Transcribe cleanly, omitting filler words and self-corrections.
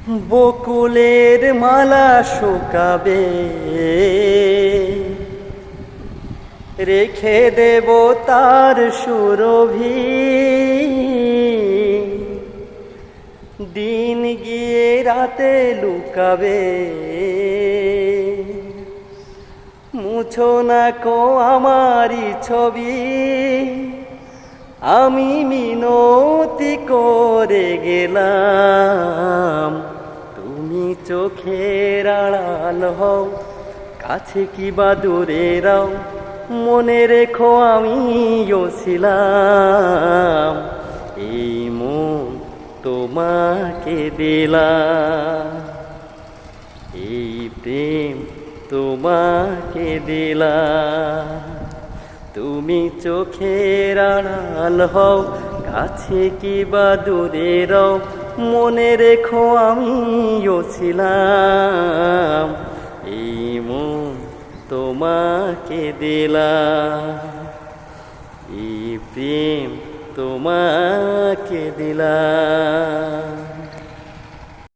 বকুলের মালা শুকাবে, রেখে দেব তার সুরভি। দিন গিয়ে রাতে লুকাবে, মুছো না কো আমারি ছবি। আমি মিনতি করে গেলাম, তুমি চোখের আড়াল হও, কাছে কি বা দূরে রাও। মনে রেখো আমিও ছিলাম, এই মন তোমাকে দিলাম, এই প্রেম তোমাকে দিলাম। তুমি চোখের আড়াল হও, কাছে কি বা দূরে রও। মনে রেখো আমিও ছিলাম, এই মন তোমাকে দিলাম, এই প্রেম তোমাকে দিলাম।